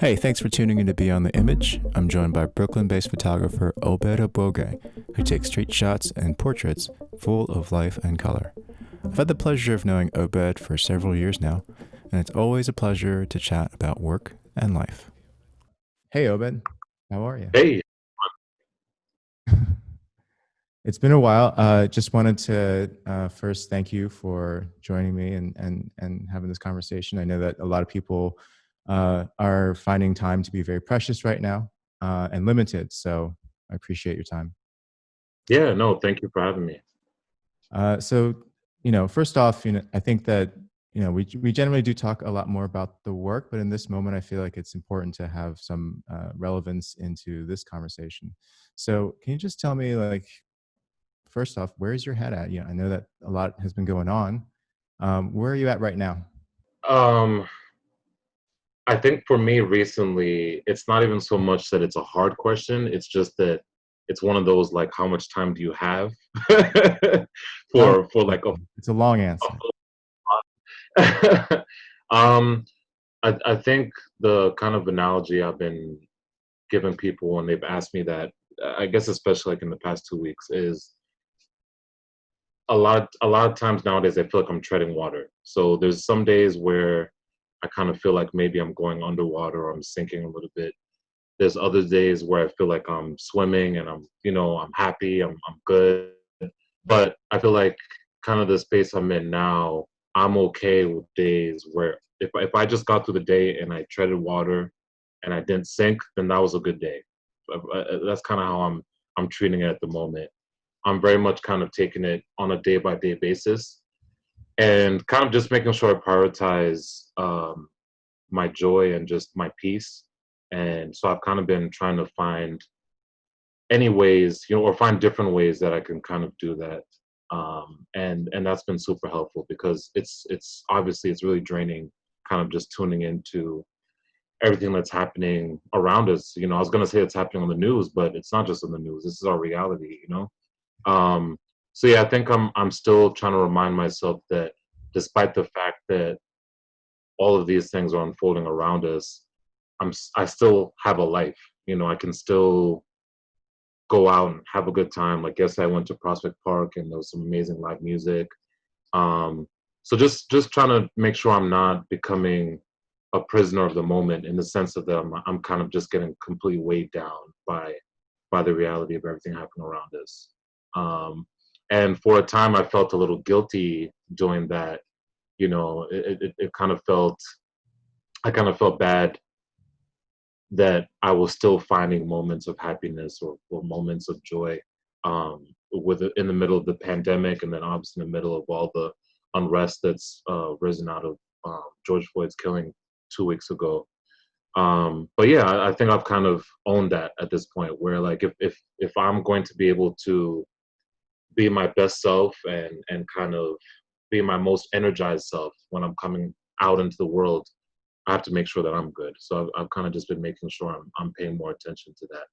Hey, thanks for tuning in to Beyond the Image. I'm joined by Brooklyn-based photographer Obed Obwoge, who takes street shots and portraits full of life and color. I've had the pleasure of knowing Obed for several years now, and it's always a pleasure to chat about work and life. Hey, Obed, how are you? Hey, It's been a while. Just wanted to first thank you for joining me and having this conversation. I know that a lot of people are finding time to be very precious right now and limited. So I appreciate your time. yeah, no, thank you for having me. So, first off, I think that, we generally do talk a lot more about the work, but in this moment, I feel like it's important to have some relevance into this conversation. So can you just tell me, like, first off, where's your head at? I know that a lot has been going on. Where are you at right now? Um, I think for me recently, it's not even so much that it's a hard question. It's just that it's one of those like, how much time do you have Long for like a question. It's a long answer. um I think the kind of analogy I've been giving people when they've asked me that, I guess especially like in the past 2 weeks, is a lot of times nowadays I feel like I'm treading water. So there's some days where I kind of feel like maybe I'm going underwater or I'm sinking a little bit. There's other days where I feel like I'm swimming and I'm happy, I'm good. But I feel like kind of the space I'm in now, I'm okay with days where if I just got through the day and I treaded water and I didn't sink, then that was a good day. That's kind of how I'm treating it at the moment. I'm very much kind of taking it on a day by day basis and kind of just making sure I prioritize my joy and just my peace. And so I've kind of been trying to find any ways, or find different ways that I can kind of do that. And that's been super helpful because it's obviously it's really draining, kind of just tuning into everything that's happening around us. I was gonna say it's happening on the news, but it's not just on the news. This is our reality. So yeah, I think I'm still trying to remind myself that despite the fact that all of these things are unfolding around us, I still have a life. I can still go out and have a good time. Like yes, I went to Prospect Park and there was some amazing live music. Um, so just trying to make sure I'm not becoming a prisoner of the moment in the sense of that I'm kind of just getting completely weighed down by the reality of everything happening around us. Um, and for a time, I felt a little guilty doing that. It kind of felt I kind of felt bad that I was still finding moments of happiness or moments of joy in the middle of the pandemic, and then obviously in the middle of all the unrest that's risen out of George Floyd's killing 2 weeks ago. But yeah, I think I've kind of owned that at this point, where like if I'm going to be able to be my best self and kind of be my most energized self when I'm coming out into the world, I have to make sure that I'm good. So I've kind of just been making sure I'm paying more attention to that.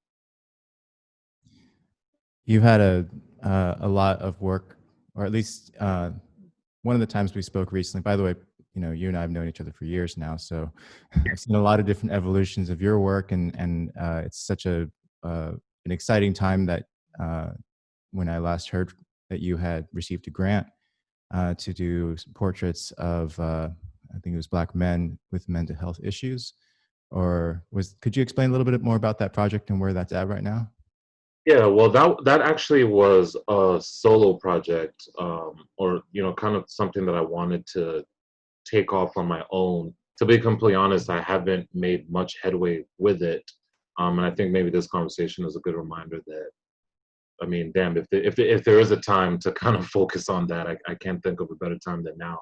You've had a lot of work, or at least one of the times we spoke recently. By the way, you and I have known each other for years now, so I've seen a lot of different evolutions of your work, and it's such an exciting time that when I last heard that you had received a grant to do portraits of I think it was Black men with mental health issues. Could you explain a little bit more about that project and where that's at right now? Yeah, well, that actually was a solo project, or kind of something that I wanted to take off on my own. To be completely honest, I haven't made much headway with it, and I think maybe this conversation is a good reminder that, I mean, damn, if there is a time to kind of focus on that, I can't think of a better time than now.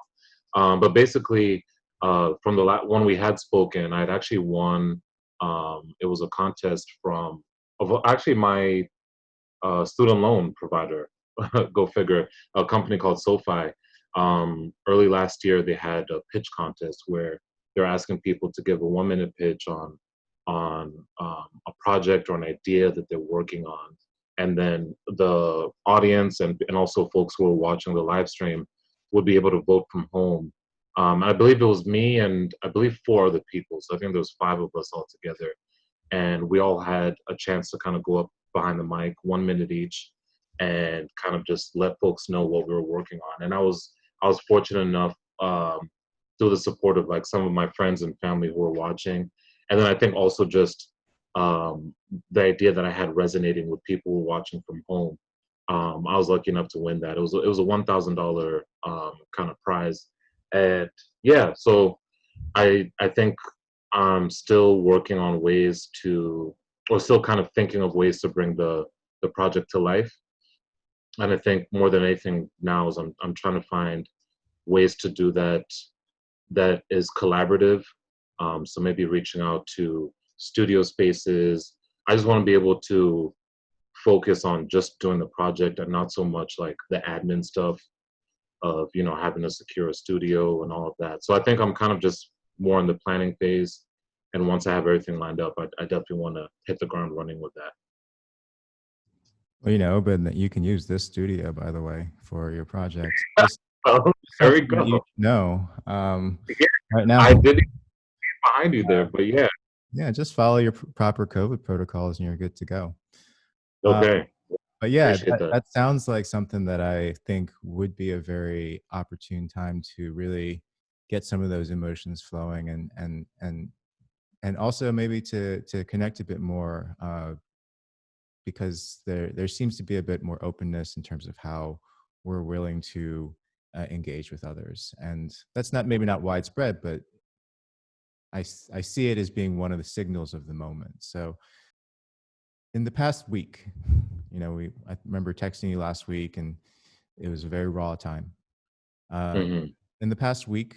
But basically, from the one we had spoken, I'd actually won. It was a contest of actually my student loan provider. Go figure. A company called SoFi. Early last year, they had a pitch contest where they're asking people to give a 1 minute pitch on a project or an idea that they're working on, and then the audience and also folks who are watching the live stream would be able to vote from home I believe it was me and I believe four other people. So I think there was five of us all together, and we all had a chance to kind of go up behind the mic, 1 minute each, and kind of just let folks know what we were working on. And I was fortunate enough, through the support of like some of my friends and family who were watching, and then I think also just the idea that I had resonating with people who were watching from home. I was lucky enough to win that. It was a $1,000 kind of prize, and yeah, so I think I'm still working on ways to, or still kind of thinking of ways to bring the project to life. And I think more than anything now is I'm trying to find ways to do that that is collaborative. So maybe reaching out to studio spaces. I just want to be able to focus on just doing the project and not so much like the admin stuff of having to secure a studio and all of that. So I think I'm kind of just more in the planning phase. And once I have everything lined up, I definitely want to hit the ground running with that. Well, but you can use this studio, by the way, for your project. Just So there we something that you go. should know. Yeah, Right now, I did it behind you there, but yeah. yeah, just follow your proper COVID protocols and you're good to go. Uh, Okay. but yeah, Appreciate that. that sounds like something that I think would be a very opportune time to really get some of those emotions flowing, and also maybe to connect a bit more, because there seems to be a bit more openness in terms of how we're willing to engage with others, and that's not maybe not widespread, but I see it as being one of the signals of the moment. So in the past week, I remember texting you last week, and it was a very raw time. Uh, Hmm. in the past week,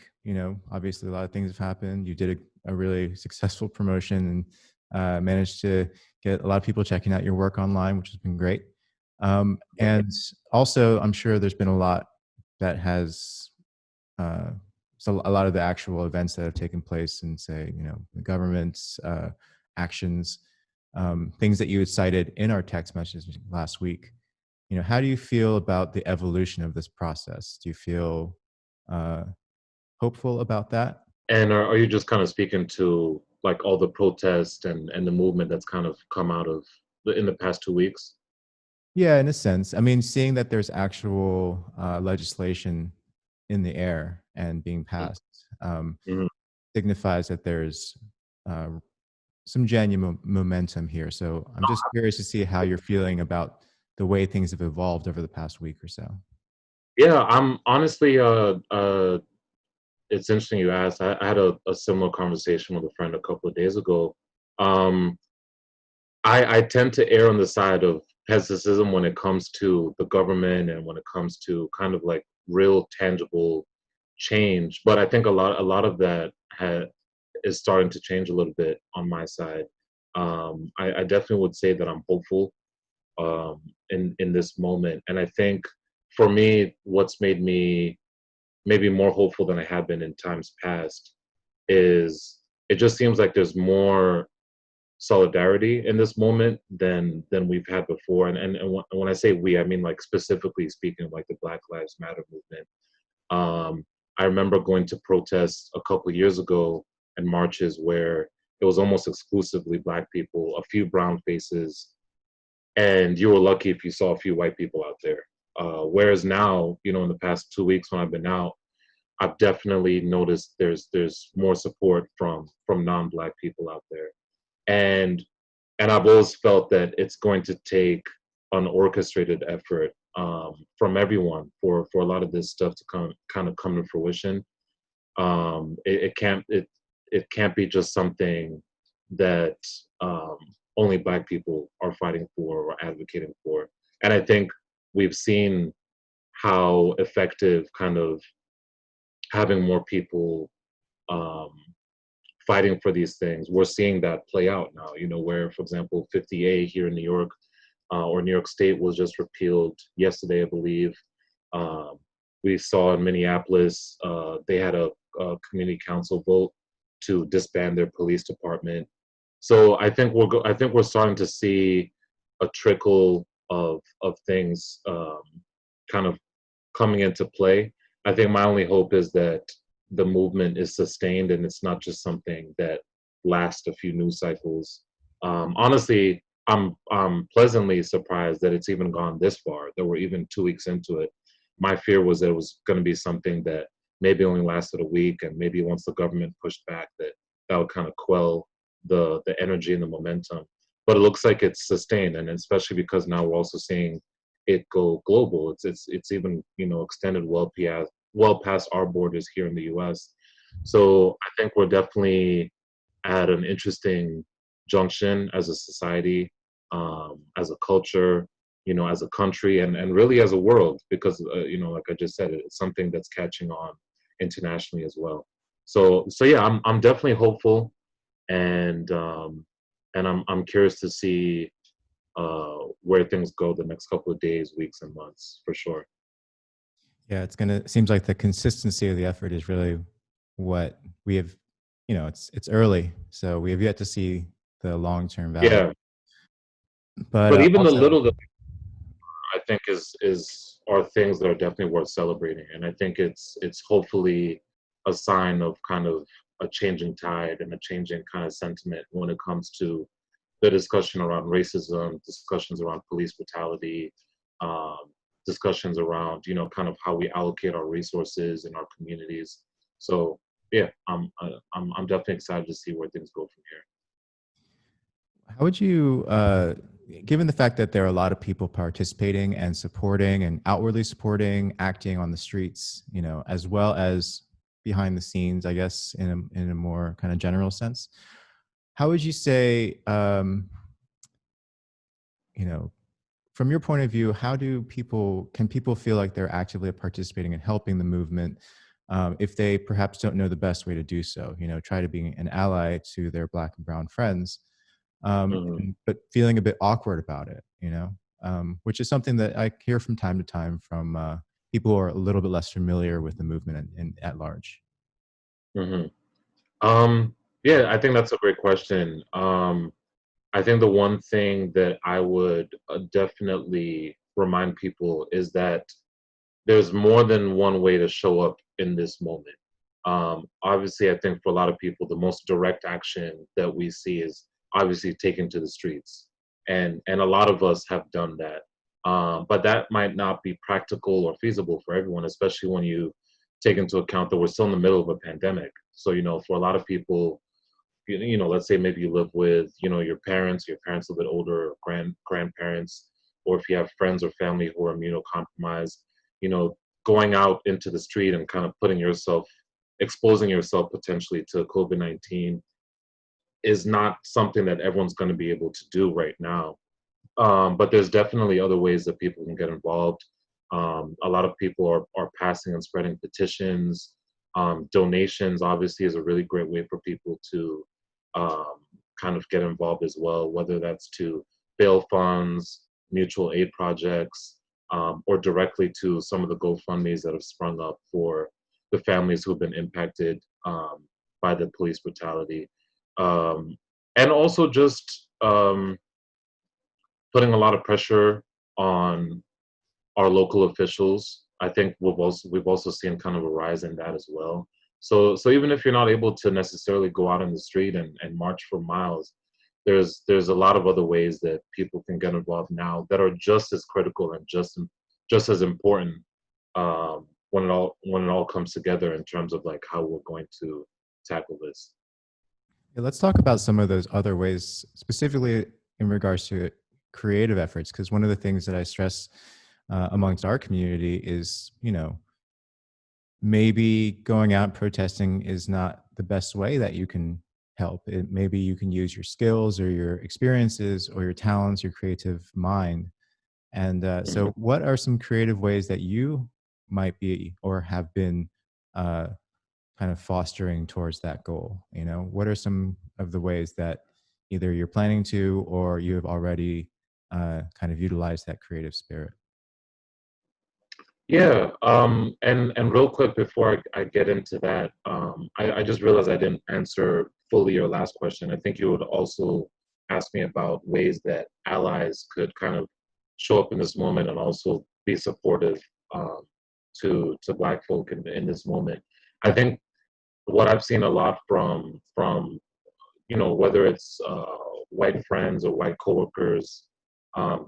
obviously a lot of things have happened. You did a really successful promotion and managed to get a lot of people checking out your work online, which has been great. And also, I'm sure there's been a lot that has, so a lot of the actual events that have taken place in, say, the government's actions, things that you had cited in our text message last week. How do you feel about the evolution of this process? Do you feel uh, hopeful about that? And are you just kind of speaking to like all the protest and the movement that's kind of come out of in the past 2 weeks? Yeah, in a sense. I mean, seeing that there's actual legislation in the air and being passed, Mm-hmm. signifies that there's uh, some genuine momentum here. So I'm just curious to see how you're feeling about the way things have evolved over the past week or so. Yeah, I'm honestly it's interesting you asked. I had a similar conversation with a friend a couple of days ago. Um, I tend to err on the side of pessimism when it comes to the government and when it comes to kind of like real tangible change. But I think a lot of that is starting to change a little bit on my side. I definitely would say that I'm hopeful in this moment, and I think for me, what's made me maybe more hopeful than I have been in times past is it just seems like there's more solidarity in this moment than we've had before. And when I say we, I mean like specifically speaking of like the Black Lives Matter movement. Um, I remember going to protests a couple years ago and marches where it was almost exclusively Black people, a few brown faces, and you were lucky if you saw a few white people out there. Whereas now, in the past 2 weeks when I've been out, I've definitely noticed there's more support from non-Black people out there, and and I've always felt that it's going to take an orchestrated effort from everyone for a lot of this stuff to come to fruition. It can't be just something that um, only Black people are fighting for or advocating for. And I think we've seen how effective kind of having more people um, fighting for these things. We're seeing that play out now. Where, for example, 50A here in New York or New York State was just repealed yesterday, I believe. Um, we saw in Minneapolis they had a community council vote to disband their police department. So I think we're starting to see a trickle of things kind of coming into play. I think my only hope is that the movement is sustained and it's not just something that lasts a few news cycles. Honestly, I'm pleasantly surprised that it's even gone this far, that we're even 2 weeks into it. My fear was that it was going to be something that maybe only lasted a week, and maybe once the government pushed back, that would kind of quell the energy and the momentum. But it looks like it's sustained, and especially because now we're also seeing it go global. It's even extended well past our borders here in the U.S. So I think we're definitely at an interesting junction as a society, as a culture, as a country, and really as a world, because like I just said, it's something that's catching on internationally as well. So yeah, I'm definitely hopeful, and I'm curious to see where things go the next couple of days, weeks, and months for sure. Yeah, it seems like the consistency of the effort is really what we have, it's early, so we have yet to see the long-term value. Yeah, But but even the also, little that I think is are things that are definitely worth celebrating, and I think it's hopefully a sign of kind of a changing tide and a changing kind of sentiment when it comes to the discussion around racism, discussions around police brutality, um, discussions around kind of how we allocate our resources in our communities. So yeah, I'm definitely excited to see where things go from here. how would you, given the fact that there are a lot of people participating and supporting and outwardly supporting, acting on the streets, as well as behind the scenes, I guess, in a more kind of general sense, how would you say, you know, from your point of view, can people feel like they're actively participating and helping the movement, if they perhaps don't know the best way to do so? Try to be an ally to their Black and Brown friends, Mhm. but feeling a bit awkward about it. Which is something that I hear from time to time from people who are a little bit less familiar with the movement and at large. Mhm. Yeah, I think that's a great question. I think the one thing that I would definitely remind people is that there's more than one way to show up in this moment. Obviously, I think for a lot of people, the most direct action that we see is obviously taken to the streets, and a lot of us have done that. But that might not be practical or feasible for everyone, especially when you take into account that we're still in the middle of a pandemic. So for a lot of people, let's say maybe you live with, your parents a little bit older, grandparents, or if you have friends or family who are immunocompromised, you know, going out into the street and kind of exposing yourself potentially to COVID-19 is not something that everyone's going to be able to do right now. But there's definitely other ways that people can get involved. A lot of people are passing and spreading petitions. Donations obviously is a really great way for people to um, kind of get involved as well, whether that's to bail funds, mutual aid projects, or directly to some of the GoFundMe's that have sprung up for the families who've been impacted by the police brutality. Um, and also just putting a lot of pressure on our local officials. I think we've also seen kind of a rise in that as well. So even if you're not able to necessarily go out in the street and march for miles, there's a lot of other ways that people can get involved now that are just as critical and just as important, when it all comes together in terms of like how we're going to tackle this. Yeah, let's talk about some of those other ways, specifically in regards to creative efforts, because one of the things that I stress amongst our community is, maybe going out and protesting is not the best way that you can help. Maybe you can use your skills or your experiences or your talents, your creative mind. And Mhm. so, what are some creative ways that you might be or have been uh, kind of fostering towards that goal? What are some of the ways that either you're planning to or you have already kind of utilized that creative spirit? Yeah, and real quick before I get into that, I just realized I didn't answer fully your last question. I think you would also ask me about ways that allies could kind of show up in this moment and also be supportive, to Black folk in this moment. I Yeah. think what I've seen a lot from whether it's white friends or white coworkers.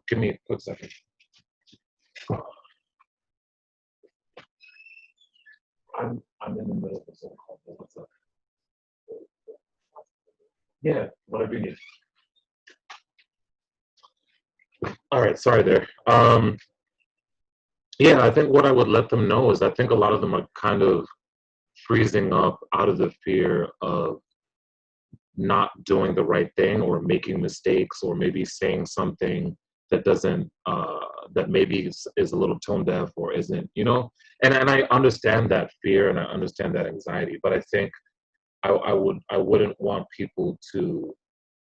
Give me a quick second. I'm in the middle of this call. What's up? Yeah, whatever you need. All right, sorry there. Yeah, I think what I would let them know is I think a lot of them are kind of freezing up out of the fear of not doing the right thing or making mistakes or maybe saying something that doesn't that maybe is a little tone deaf or isn't, and I understand that fear and I understand that anxiety, but I think I wouldn't want people to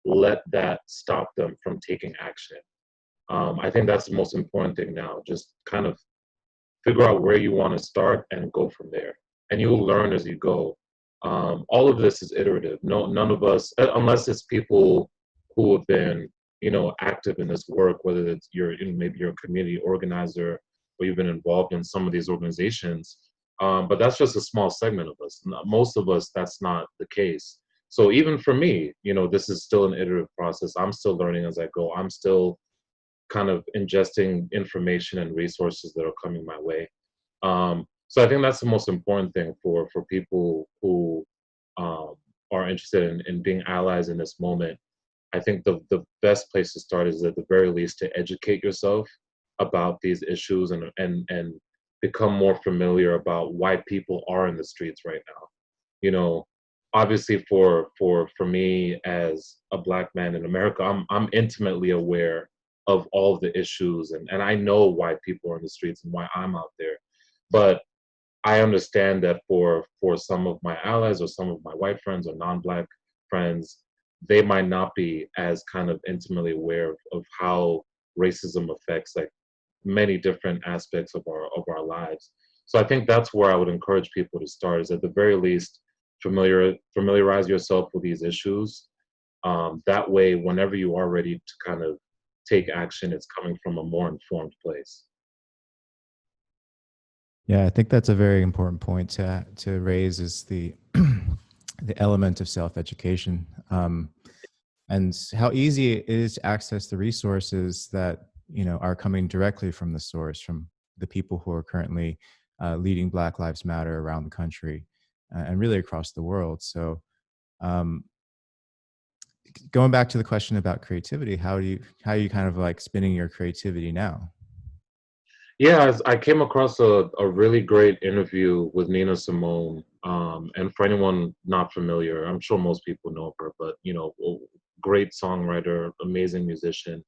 let that stop them from taking action. I think that's the most important thing now. Just kind of figure out where you want to start and go from there. And you'll learn as you go. All of this is iterative. No, none of us, unless it's people who have been, active in this work, whether it's maybe you're a community organizer or you've been involved in some of these organizations. But that's just a small segment of us. Most of us, that's not the case. So even for me, this is still an iterative process. I'm still learning as I go. I'm still kind of ingesting information and resources that are coming my way. So I think that's the most important thing for people who are interested in being allies in this moment. I think the best place to start is at the very least to educate yourself about these issues and become more familiar about why people are in the streets right now. Obviously for me as a Black man in America, I'm intimately aware of all of the issues and I know why people are in the streets and why I'm out there. But I understand that for some of my allies or some of my white friends or non-Black friends, they might not be as kind of intimately aware of how racism affects like many different aspects of our lives. So I think that's where I would encourage people to start is at the very least familiarize yourself with these issues. That way, whenever you are ready to kind of take action, it's coming from a more informed place. Yeah, I think that's a very important point to raise is the the element of self-education, and how easy it is to access the resources that are coming directly from the source, from the people who are currently leading Black Lives Matter around the country and really across the world. So, um, going back to the question about creativity, how are you kind of like spinning your creativity now? Yeah, I came across a really great interview with Nina Simone. And for anyone not familiar, I'm sure most people know of her, but great songwriter, amazing musician.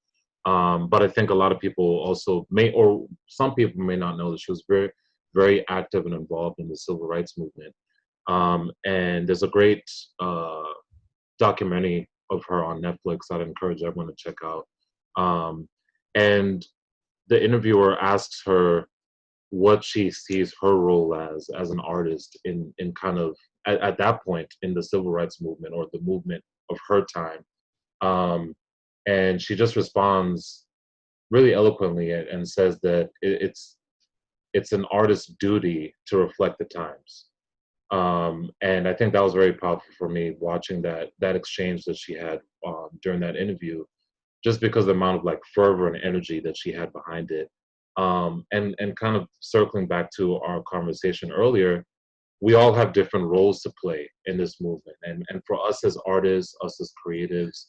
But I think a lot of people also may, or some people may not know that she was very, very active and involved in the civil rights movement. And there's a great documentary of her on Netflix I'd encourage everyone to check out. Um, and the interviewer asks her what she sees her role as an artist in kind of at that point in the civil rights movement or the movement of her time. Um, and she just responds really eloquently and says that it's an artist's duty to reflect the times. And I think that was very powerful for me watching that exchange that she had during that interview, just because the amount of like fervor and energy that she had behind it. And kind of circling back to our conversation earlier, we all have different roles to play in this movement. And for us as artists, us as creatives,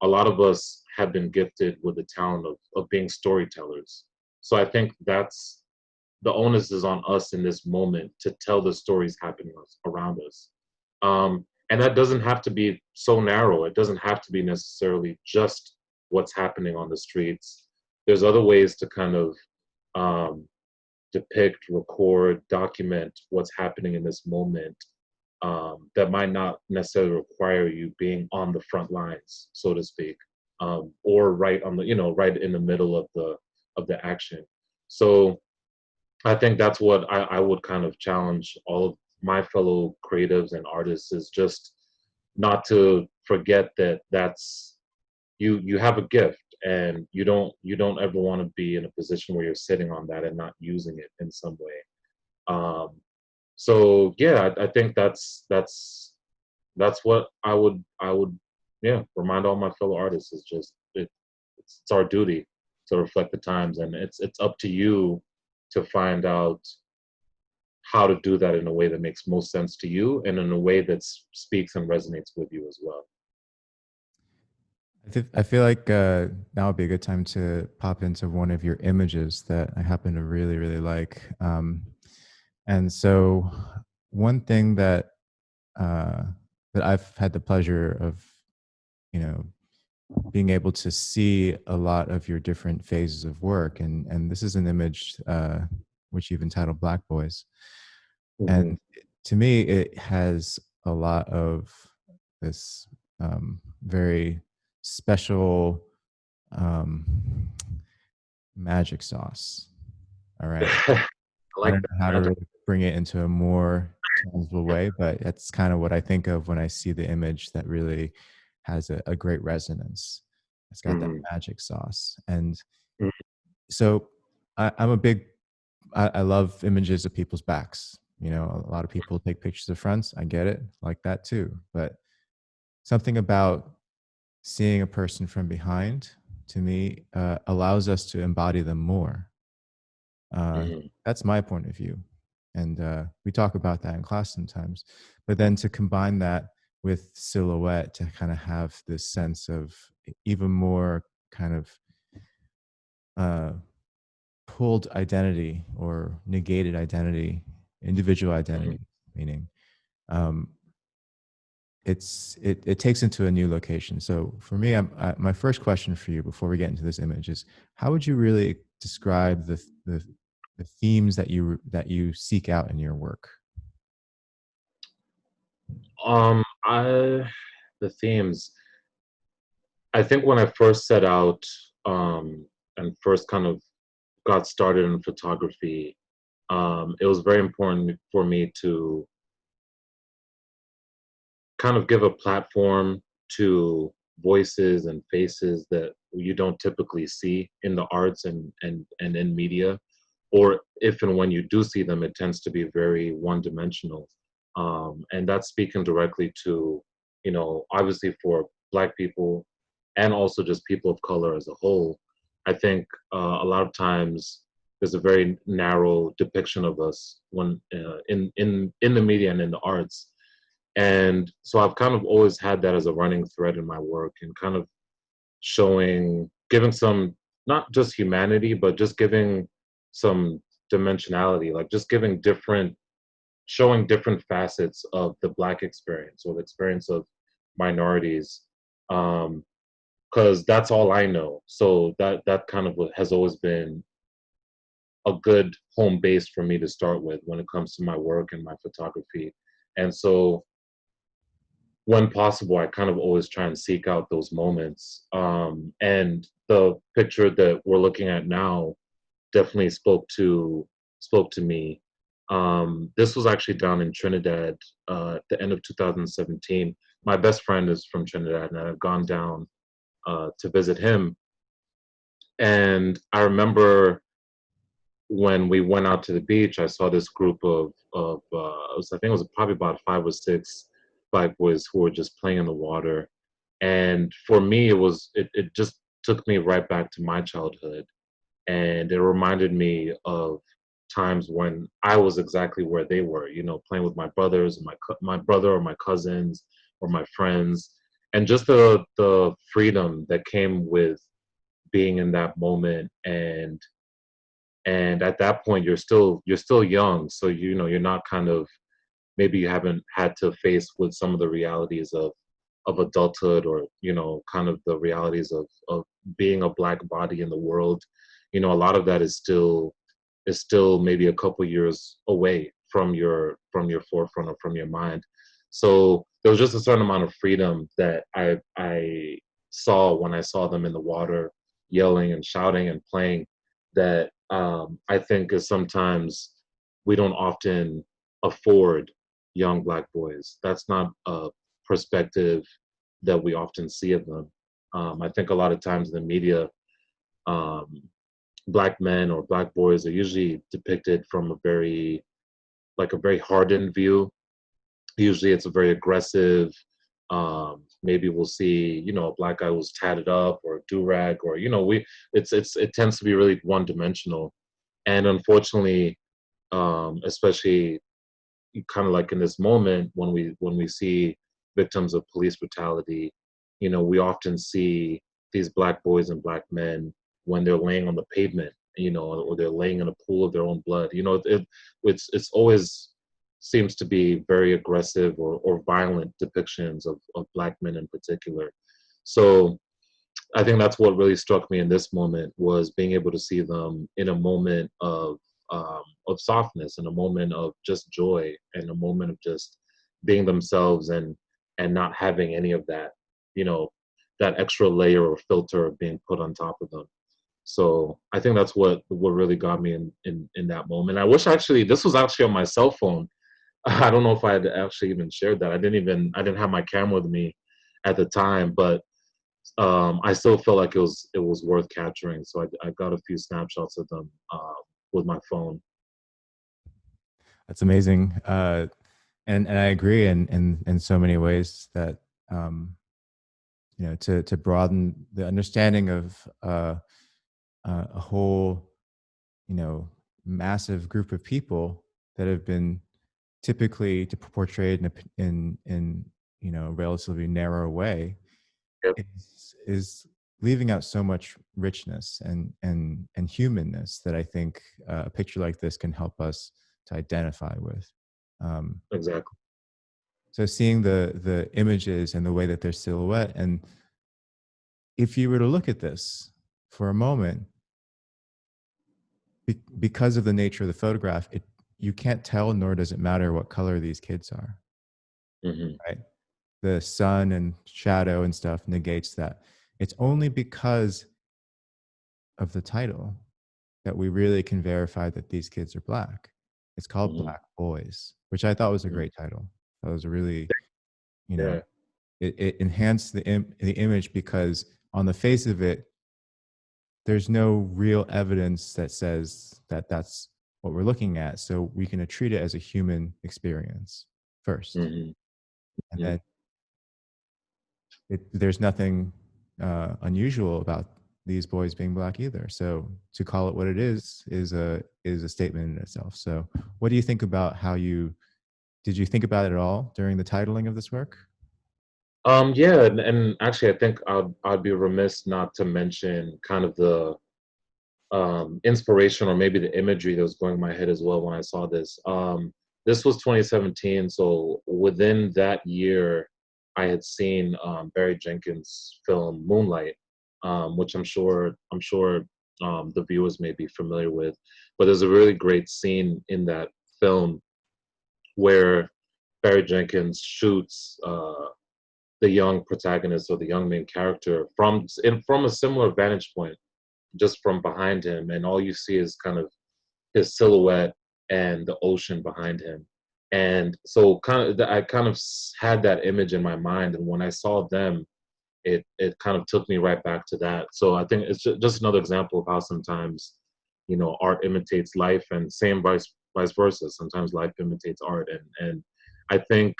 a lot of us have been gifted with the talent of being storytellers. So I think that's the onus is on us in this moment to tell the stories happening around us. And that doesn't have to be so narrow. It doesn't have to be necessarily just what's happening on the streets. There's other ways to kind of um, depict, record, document what's happening in this moment that might not necessarily require you being on the front lines, so to speak, or right on the, right in the middle of the action. So I think that's what I would kind of challenge all of my fellow creatives and artists is just not to forget that that's you have a gift and you don't ever want to be in a position where you're sitting on that and not using it in some way. Um, So yeah, I think that's what I would yeah remind all my fellow artists is just it's our duty to reflect the times, and it's up to you to find out how to do that in a way that makes most sense to you and in a way that speaks and resonates with you as well. I feel like now would be a good time to pop into one of your images that I happen to really, really like. And so, one thing uh, that I've had the pleasure of, you know, being able to see a lot of your different phases of work, and this is an image which you've entitled "Black Boys," Hmm. and to me, it has a lot of this very special um, magic sauce. All right. I I like don't that know how to magic. really bring it into a more tangible way, but that's kind of what I think of when I see the image that really has a great resonance. It's got that Hmm. magic sauce. And so I'm a big, I love images of people's backs. You know, a lot of people take pictures of fronts. I get it, like that too. But something about seeing a person from behind to me allows us to embody them more. Hmm. That's my point of view. And we talk about that in class sometimes. But then to combine that with silhouette to kind of have this sense of even more kind of uh, pulled identity or negated identity, individual Hmm. identity, meaning um, it takes into a new location. So for me, my first question for you before we get into this image is, how would you really describe the themes that you seek out in your work? I the themes. I think when I first set out and first kind of got started in photography, it was very important for me to kind of give a platform to voices and faces that you don't typically see in the arts and in media, or if and when you do see them, it tends to be very one dimensional. And that's speaking directly to, obviously for Black people and also just people of color as a whole. I think a lot of times there's a very narrow depiction of us when in the media and in the arts, and so I've kind of always had that as a running thread in my work and kind of giving some, not just humanity, but just giving some dimensionality, like just showing different facets of the Black experience or the experience of minorities. Because that's all I know. So that kind of has always been a good home base for me to start with when it comes to my work and my photography. And so when possible, I kind of always try and seek out those moments. And the picture that we're looking at now definitely spoke to me. This was actually down in Trinidad at the end of 2017. My best friend is from Trinidad, and I've gone down to visit him. And I remember when we went out to the beach, I saw this group I think it was probably about 5 or 6 Black boys who were just playing in the water. And for me, it just took me right back to my childhood, and it reminded me of times when I was exactly where they were, playing with my brothers, and my brother or my cousins or my friends, and just the freedom that came with being in that moment. And at that point you're still young, so you're not kind of, maybe you haven't had to face with some of the realities of adulthood, or kind of the realities of being a Black body in the world. A lot of that is still maybe a couple years away from your forefront or from your mind. So there was just a certain amount of freedom that I saw when I saw them in the water, yelling and shouting and playing, that I think is sometimes we don't often afford young Black boys. That's not a perspective that we often see of them. I think a lot of times in the media, um, Black men or Black boys are usually depicted from a very like a very hardened view. Usually it's a very aggressive. Maybe we'll see, a black guy who's tatted up or a do-rag, or it tends to be really one-dimensional. And unfortunately, especially kind of like in this moment when we see victims of police brutality, we often see these black boys and black men when they're laying on the pavement, or they're laying in a pool of their own blood. It's always seems to be very aggressive or violent depictions of black men in particular. So I think that's what really struck me in this moment, was being able to see them in a moment of softness, in a moment of just joy, and a moment of just being themselves, and not having any of that, that extra layer or filter of being put on top of them. So I think that's what really got me in that moment. I wish actually this was actually on my cell phone. I don't know if I had actually even shared that. I didn't have my camera with me at the time, but I still felt like it was worth capturing. So I got a few snapshots of them with my phone. That's amazing. And I agree in so many ways that, to broaden the understanding of a whole, massive group of people that have been typically portrayed in a relatively narrow way, Yep, is leaving out so much richness and humanness that I think a picture like this can help us to identify with. Um, exactly. so seeing the images and the way that they're silhouette, and if you were to look at this for a moment, because of the nature of the photograph, you can't tell, nor does it matter what color these kids are, Hmm. right? The sun and shadow and stuff negates that. It's only because of the title that we really can verify that these kids are black. It's called Hmm. Black Boys, which I thought was a great title. That was a really, you know, Yeah. it enhanced the image, because on the face of it, there's no real evidence that says that that's what we're looking at. So we can treat it as a human experience first, Hmm. and Hmm. then there's nothing unusual about these boys being black either. So to call it what it is a statement in itself. So what do you think about did you think about it at all during the titling of this work? Yeah, and actually, I think I'd be remiss not to mention kind of the inspiration, or maybe the imagery that was going in my head as well when I saw this. This was 2017, so within that year, I had seen Barry Jenkins' film Moonlight, which I'm sure the viewers may be familiar with. But there's a really great scene in that film where Barry Jenkins shoots the young protagonist, or the young main character, from a similar vantage point, just from behind him, and all you see is kind of his silhouette and the ocean behind him. And so I kind of had that image in my mind, and when I saw them, it kind of took me right back to that. So I think it's just another example of how sometimes, art imitates life, and same vice versa. Sometimes life imitates art, and I think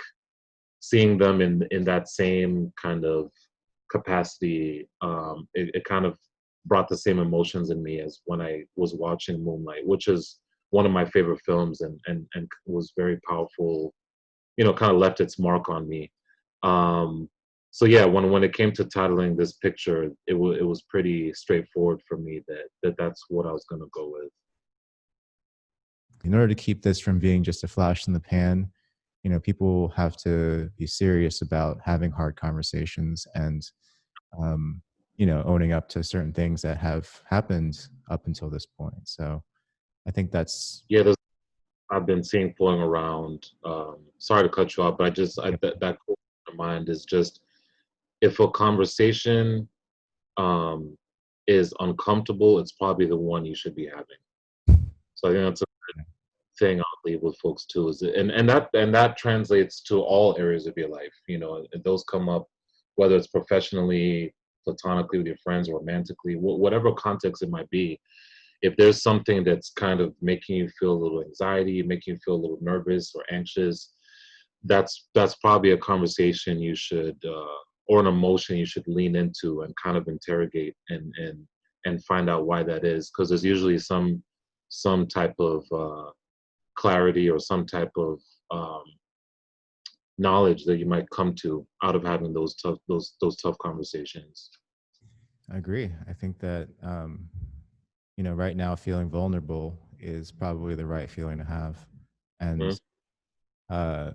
seeing them in that same kind of capacity, it kind of brought the same emotions in me as when I was watching Moonlight, which is one of my favorite films, and was very powerful. Kind of left its mark on me. Um, so yeah, when it came to titling this picture, it was pretty straightforward for me that's what I was gonna go with. In order to keep this from being just a flash in the pan, people have to be serious about having hard conversations and, um, owning up to certain things that have happened up until this point. So I think that's, Yeah, I've been seeing flowing around. Sorry to cut you off, but that quote in my mind is just, if a conversation um, is uncomfortable, it's probably the one you should be having. So I think that's a thing I'll leave with folks too. And that translates to all areas of your life. If those come up, whether it's professionally, platonically with your friends, or romantically, whatever context it might be. if there's something that's kind of making you feel a little anxiety, making you feel a little nervous or anxious, that's probably a conversation you should or an emotion you should lean into and kind of interrogate and find out why that is, because there's usually some type of clarity or some type of knowledge that you might come to out of having those tough conversations. I agree. I think that right now feeling vulnerable is probably the right feeling to have, and Mhm.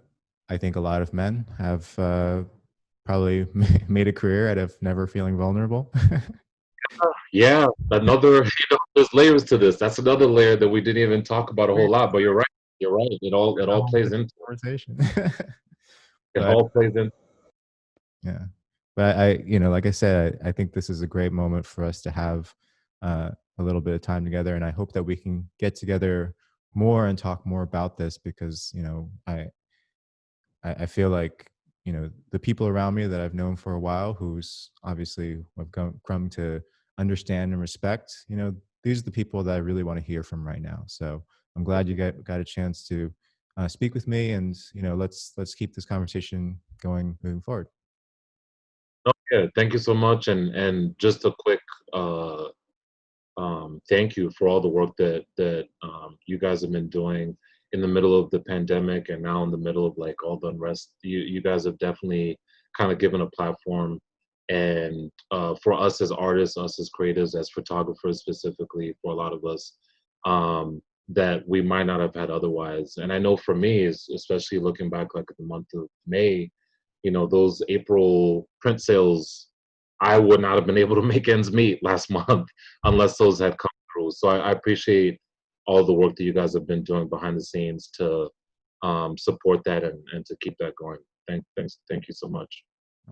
I think a lot of men have probably made a career out of never feeling vulnerable. Yeah, another, there's layers to this. That's another layer that we didn't even talk about a whole lot. But you're right. You're right. It A all whole plays different into conversation. it. But All plays into. yeah, but like I said, I think this is a great moment for us to have a little bit of time together, and I hope that we can get together more and talk more about this because I feel like the people around me that I've known for a while, who's obviously have come to understand and respect. These are the people that I really want to hear from right now. So I'm glad you got a chance to speak with me, and let's keep this conversation going moving forward. Yeah, thank you so much, and just a quick thank you for all the work that you guys have been doing in the middle of the pandemic and now in the middle of like all the unrest. You guys have definitely kind of given a platform, and for us as artists, us as creatives, as photographers specifically, for a lot of us, that we might not have had otherwise. And I know for me, especially looking back like at the month of May, those April print sales, I would not have been able to make ends meet last month unless those had come through. So I appreciate all the work that you guys have been doing behind the scenes to support that and to keep that going. Thank you so much.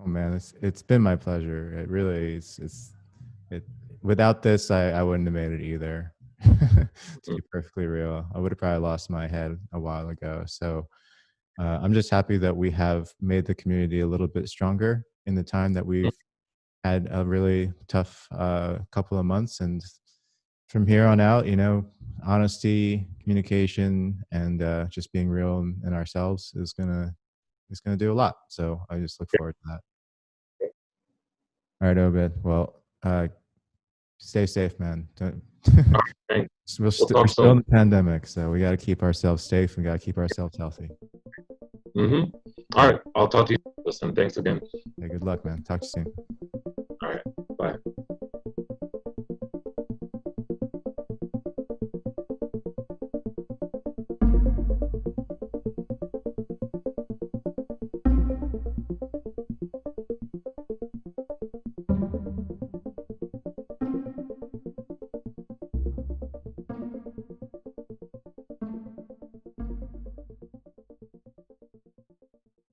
Oh man, it's been my pleasure. It really is. It without this, I wouldn't have made it either. To Mm. be perfectly real, I would have probably lost my head a while ago. So I'm just happy that we have made the community a little bit stronger in the time that we've had a really tough couple of months. And from here on out, honesty, communication, and just being real in ourselves is gonna do a lot. So I just look forward to that. All right, Obed. Well, stay safe, man. Don't, Thanks. We'll we're talk still in soon. the pandemic, so we got to keep ourselves safe. We got to keep ourselves healthy. Hmm. All right. I'll talk to you. Listen, thanks again. Hey, good luck, man. Talk to you soon. All right. Bye.